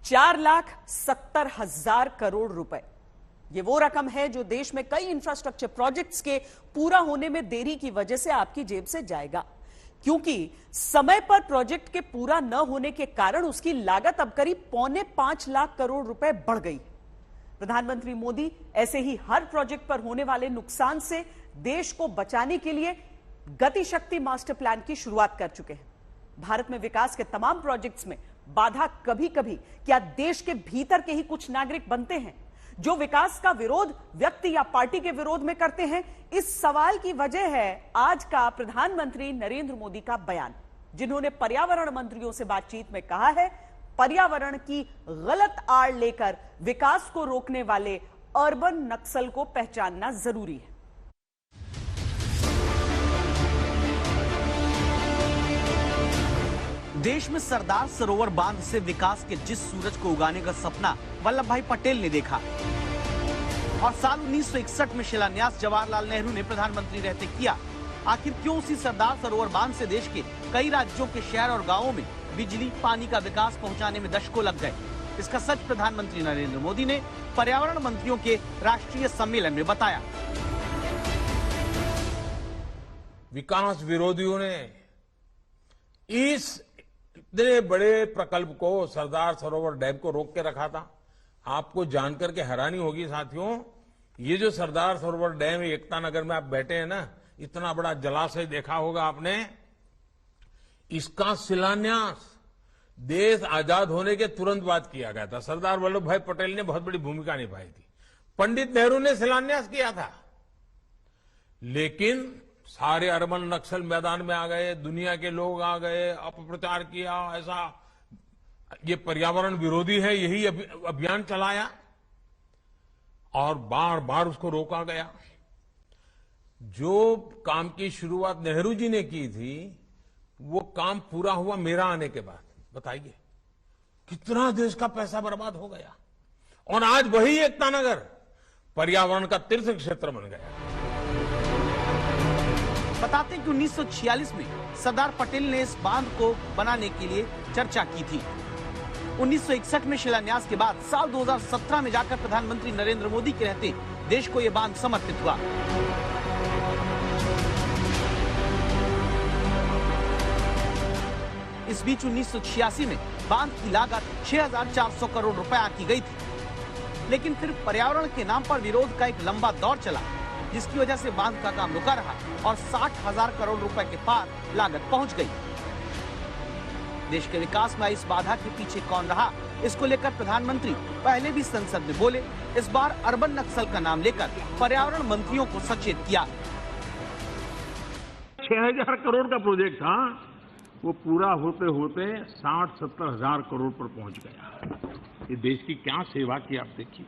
4,70,000 करोड़ रुपए। ये वो रकम है जो देश में कई इंफ्रास्ट्रक्चर प्रोजेक्ट्स के पूरा होने में देरी की वजह से आपकी जेब से जाएगा, क्योंकि समय पर प्रोजेक्ट के पूरा न होने के कारण उसकी लागत अब करीब 4.25 लाख करोड़ रुपए बढ़ गई। प्रधानमंत्री मोदी ऐसे ही हर प्रोजेक्ट पर होने वाले नुकसान से देश को बचाने के लिए गति शक्ति मास्टर प्लान की शुरुआत कर चुके हैं। भारत में विकास के तमाम प्रोजेक्ट्स में बाधा कभी कभी क्या देश के भीतर के ही कुछ नागरिक बनते हैं जो विकास का विरोध व्यक्ति या पार्टी के विरोध में करते हैं? इस सवाल की वजह है आज का प्रधानमंत्री नरेंद्र मोदी का बयान, जिन्होंने पर्यावरण मंत्रियों से बातचीत में कहा है पर्यावरण की गलत आड़ लेकर विकास को रोकने वाले अर्बन नक्सल को पहचानना जरूरी है। देश में सरदार सरोवर बांध से विकास के जिस सूरज को उगाने का सपना वल्लभ भाई पटेल ने देखा और साल 1961 में शिलान्यास जवाहरलाल नेहरू ने प्रधानमंत्री रहते किया, आखिर क्यों उसी सरदार सरोवर बांध से देश के कई राज्यों के शहर और गांवों में बिजली पानी का विकास पहुंचाने में दशकों लग गए? इसका सच प्रधानमंत्री नरेंद्र मोदी ने पर्यावरण मंत्रियों के राष्ट्रीय सम्मेलन में बताया। विकास विरोधियों ने इस इतने बड़े प्रकल्प को, सरदार सरोवर डैम को रोक के रखा था। आपको जानकर के हैरानी होगी साथियों, ये जो सरदार सरोवर डैम एकता नगर में आप बैठे हैं ना, इतना बड़ा जलाशय देखा होगा आपने, इसका शिलान्यास देश आजाद होने के तुरंत बाद किया गया था। सरदार वल्लभ भाई पटेल ने बहुत बड़ी भूमिका निभाई थी। पंडित नेहरू ने शिलान्यास किया था, लेकिन सारे अर्बन नक्सल मैदान में आ गए, दुनिया के लोग आ गए, अपप्रचार किया, ऐसा ये पर्यावरण विरोधी है, यही अभियान चलाया और बार बार उसको रोका गया। जो काम की शुरुआत नेहरू जी ने की थी वो काम पूरा हुआ मेरा आने के बाद। बताइए कितना देश का पैसा बर्बाद हो गया, और आज वही एकता नगर पर्यावरण का तीर्थ क्षेत्र बन गया। बताते हैं कि 1946 में सरदार पटेल ने इस बांध को बनाने के लिए चर्चा की थी। 1961 में शिलान्यास के बाद साल 2017 में जाकर प्रधानमंत्री नरेंद्र मोदी के रहते देश को यह बांध समर्पित हुआ। इस बीच 1986 में बांध की लागत 6,400 करोड़ रुपए आंकी गई थी, लेकिन फिर पर्यावरण के नाम पर विरोध का एक लंबा दौर चला, जिसकी वजह से बांध का काम रुका रहा और 60,000 करोड़ रुपए के पार लागत पहुंच गई। देश के विकास में इस बाधा के पीछे कौन रहा, इसको लेकर प्रधानमंत्री पहले भी संसद में बोले। इस बार अर्बन नक्सल का नाम लेकर पर्यावरण मंत्रियों को सचेत किया। 6,000 करोड़ का प्रोजेक्ट था, वो पूरा होते होते 60-70 हजार करोड़ पर पहुंच गया। ये देश की क्या सेवा की आप देखिए।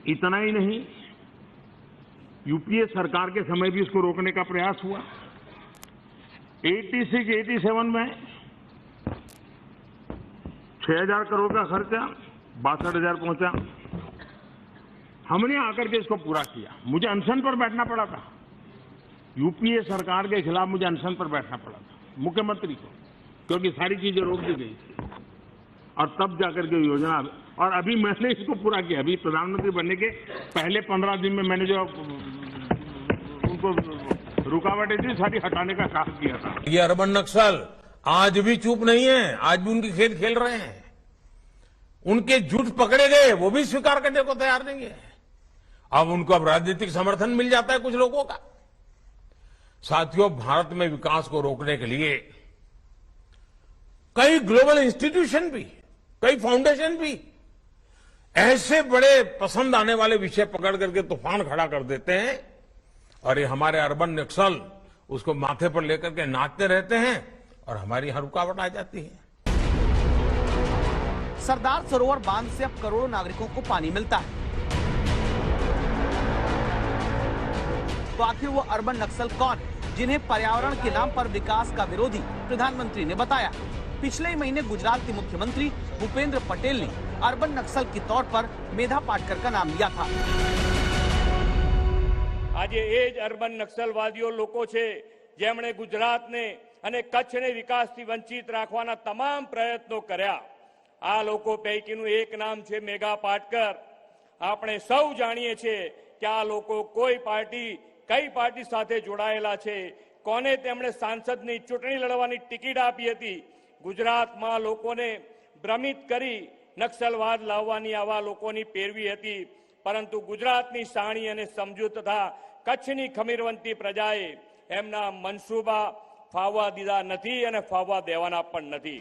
इतना ही नहीं, यूपीए सरकार के समय भी इसको रोकने का प्रयास हुआ। 86-87 में 6,000 करोड़ का खर्चा 62,000 पहुंचा। हमने आकर के इसको पूरा किया। मुझे अनशन पर बैठना पड़ा था, यूपीए सरकार के खिलाफ मुझे अनशन पर बैठना पड़ा था मुख्यमंत्री को, क्योंकि सारी चीजें रोक दी गई थी, और तब जाकर के योजना, और अभी मैंने इसको पूरा किया। अभी प्रधानमंत्री बनने के पहले 15 दिन में मैंने जो उनको रुकावटें थी सारी हटाने का काम किया था। ये अर्बन नक्सल आज भी चुप नहीं है, आज भी उनकी खेल खेल रहे हैं। उनके झूठ पकड़े गए वो भी स्वीकार करने को तैयार नहीं है। अब उनको अब राजनीतिक समर्थन मिल जाता है कुछ लोगों का। साथियों, भारत में विकास को रोकने के लिए कई ग्लोबल इंस्टीट्यूशन भी, कई फाउंडेशन भी ऐसे बड़े पसंद आने वाले विषय पकड़ करके तूफान खड़ा कर देते हैं, और ये हमारे अर्बन नक्सल उसको माथे पर लेकर के नाचते रहते हैं और हमारी हर रुकावट आ जाती है। सरदार सरोवर बांध से अब करोड़ों नागरिकों को पानी मिलता है, तो आखिर वो अर्बन नक्सल कौन है जिन्हें पर्यावरण के नाम पर विकास का विरोधी प्रधानमंत्री ने बताया? पिछले महीने गुजरात के मुख्यमंत्री भूपेंद्र पटेल ने अर्बन नक्सल के तौर पर मेधा पाटकर का नाम लिया था। આજે એ જ અર્બન નક્સલવાદીઓ લોકો છે જેમણે ગુજરાતને અને કચ્છને વિકાસથી વંચિત રાખવાના તમામ પ્રયત્નો કર્યા, આ લોકો પૈકીનું એક નામ છે મેઘા પાટકર. આપણે સૌ જાણીએ છીએ કે આ લોકો કોઈ પાર્ટી કઈ પાર્ટી સાથે જોડાયેલા છે, કોને તેમણે સાંસદની ચૂંટણી લડવાની ટિકિટ આપી હતી. ગુજરાતમાં લોકોને ભ્રમિત કરી નક્સલવાદ લાવવાની આવા લોકોની પેરવી હતી, પરંતુ ગુજરાતની શાણી અને સમજુ તથા કચ્છની ખમીરવંતી પ્રજાએ એમના મનસૂબા ફાવવા દીધા નથી અને ફાવવા દેવાના પણ નથી.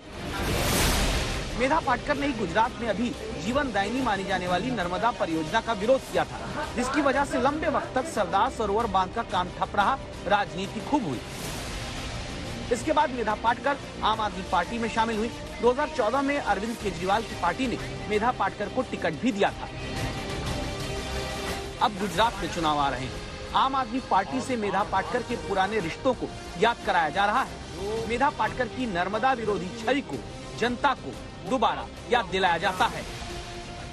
मेधा पाटकर ने ही गुजरात में अभी जीवन दायिनी मानी जाने वाली नर्मदा परियोजना का विरोध किया था, जिसकी वजह से लंबे वक्त तक सरदार सरोवर बांध का काम ठप रहा, राजनीति खूब हुई. इसके बाद मेधा पाटकर आम आदमी पार्टी में शामिल हुई. 2014 में अरविंद केजरीवाल की पार्टी ने मेधा पाटकर को टिकट भी दिया था. अब गुजरात में चुनाव आ रहे हैं. आम आदमी पार्टी से मेधा पाटकर के पुराने रिश्तों को याद कराया जा रहा है. मेधा पाटकर की नर्मदा विरोधी छवि को जनता को दोबारा याद दिलाया जाता है.